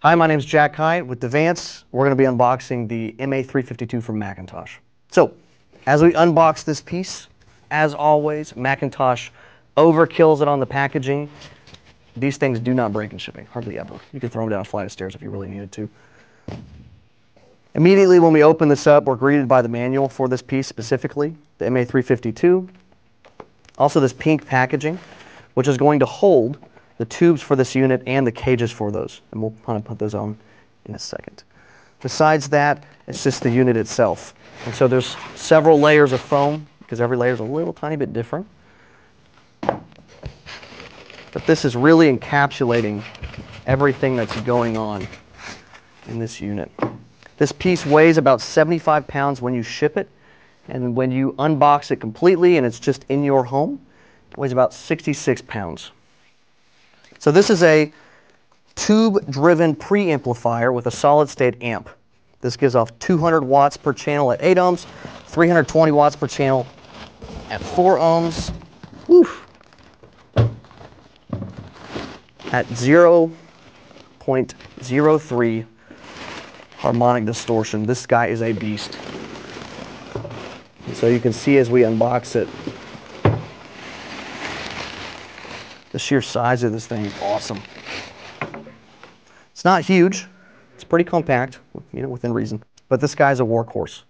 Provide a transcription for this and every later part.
Hi, my name is Jack Haight with DeVance. We're going to be unboxing the MA352 from Mcintosh. So, as we unbox this piece, as always, Mcintosh overkills it on the packaging. These things do not break in shipping, hardly ever. You could throw them down a flight of stairs if you really needed to. Immediately when we open this up, we're greeted by the manual for this piece specifically, the MA352. Also this pink packaging, which is going to hold the tubes for this unit and the cages for those. And we'll kind of put those on in a second. Besides that, it's just the unit itself. And so there's several layers of foam, because every layer is a little tiny bit different. But this is really encapsulating everything that's going on in this unit. This piece weighs about 75 pounds when you ship it, and when you unbox it completely and it's just in your home, it weighs about 66 pounds. So this is a tube-driven preamplifier with a solid-state amp. This gives off 200 watts per channel at 8 ohms, 320 watts per channel at 4 ohms. Woo. At 0.03 harmonic distortion. This guy is a beast. And so you can see as we unbox it, the sheer size of this thing is awesome. It's not huge. It's pretty compact, you know, within reason. But this guy's a workhorse.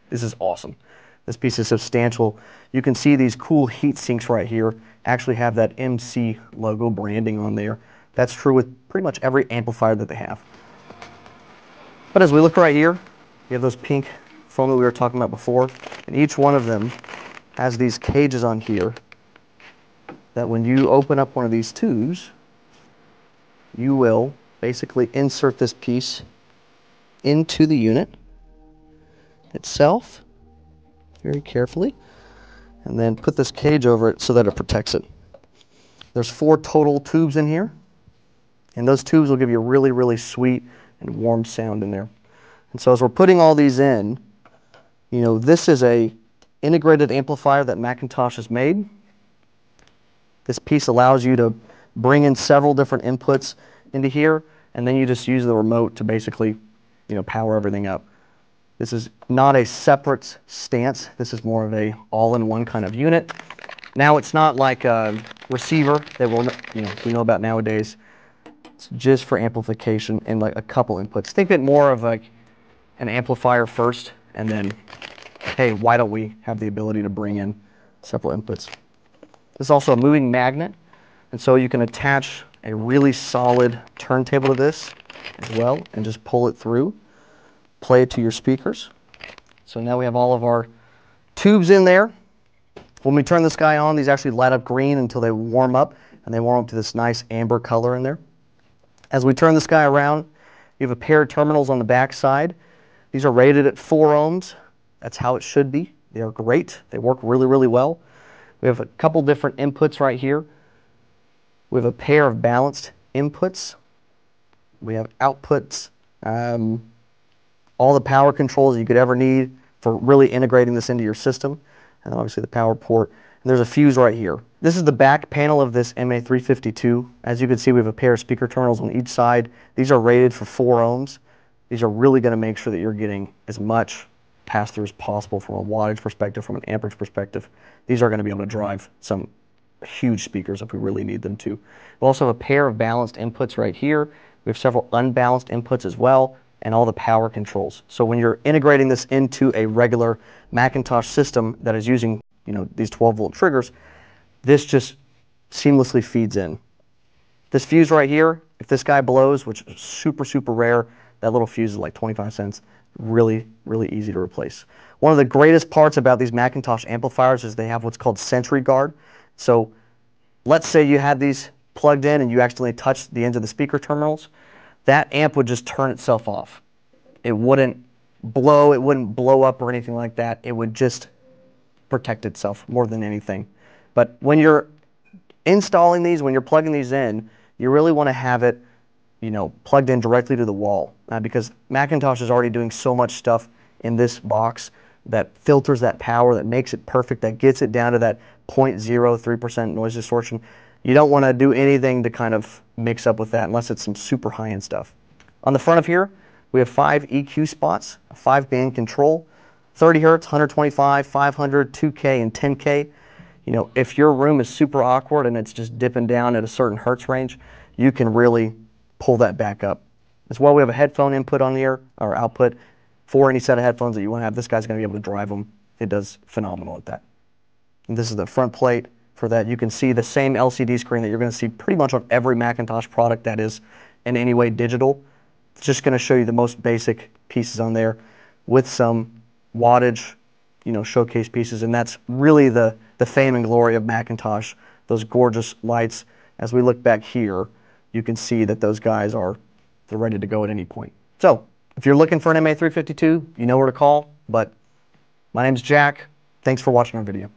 This is awesome. This piece is substantial. You can see these cool heat sinks right here actually have that MC logo branding on there. That's true with pretty much every amplifier that they have. But as we look right here, we have those pink foam that we were talking about before, and each one of them has these cages on here that when you open up one of these tubes, you will basically insert this piece into the unit itself very carefully, and then put this cage over it so that it protects it. There's 4 total tubes in here, and those tubes will give you a really, really sweet and warm sound in there. And so as we're putting all these in, you know, this is a integrated amplifier that Mcintosh has made. This piece allows you to bring in several different inputs into here, and then you just use the remote to basically, you know, power everything up. This is not a separate stance. This is more of a all-in-one kind of unit. Now it's not like a receiver that we know about nowadays. It's just for amplification and like a couple inputs. Think of it more of like an amplifier first, and then, hey, why don't we have the ability to bring in several inputs? This is also a moving magnet, and so you can attach a really solid turntable to this as well and just pull it through, play it to your speakers. So now we have all of our tubes in there. When we turn this guy on, these actually light up green until they warm up, and they warm up to this nice amber color in there. As we turn this guy around, you have a pair of terminals on the back side. These are rated at 4 ohms. That's how it should be. They are great. They work really, really well. We have a couple different inputs right here. We have a pair of balanced inputs. We have outputs, all the power controls you could ever need for really integrating this into your system. And then obviously the power port. And there's a fuse right here. This is the back panel of this MA352. As you can see, we have a pair of speaker terminals on each side. These are rated for 4 ohms. These are really going to make sure that you're getting as much pass-through as possible from a wattage perspective, from an amperage perspective. These are going to be able to drive some huge speakers if we really need them to. We also have a pair of balanced inputs right here. We have several unbalanced inputs as well, and all the power controls. So when you're integrating this into a regular Mcintosh system that is using, you know, these 12-volt triggers, this just seamlessly feeds in. This fuse right here, if this guy blows, which is super, super rare, that little fuse is like 25 cents. Really, really easy to replace. One of the greatest parts about these Mcintosh amplifiers is they have what's called Sentry Guard. So let's say you had these plugged in and you accidentally touched the ends of the speaker terminals. That amp would just turn itself off. It wouldn't blow up or anything like that. It would just protect itself more than anything. But when you're installing these, when you're plugging these in, you really want to have it, you know, plugged in directly to the wall, because Mcintosh is already doing so much stuff in this box that filters that power, that makes it perfect, that gets it down to that 0.03% noise distortion. You don't want to do anything to kind of mix up with that unless it's some super high-end stuff. On the front of here, we have 5 EQ spots, a 5-band control, 30 hertz, 125, 500, 2K, and 10K. You know, if your room is super awkward and it's just dipping down at a certain hertz range, you can really pull that back up. As well, we have a headphone input on here, or output, for any set of headphones that you want to have. This guy's going to be able to drive them. It does phenomenal at that. And this is the front plate for that. You can see the same LCD screen that you're going to see pretty much on every Mcintosh product that is in any way digital. It's just going to show you the most basic pieces on there with some wattage, you know, showcase pieces. And that's really the fame and glory of Mcintosh, those gorgeous lights. As we look back here, you can see that those guys they're ready to go at any point. So if you're looking for an MA352, you know where to call. But my name's Jack. Thanks for watching our video.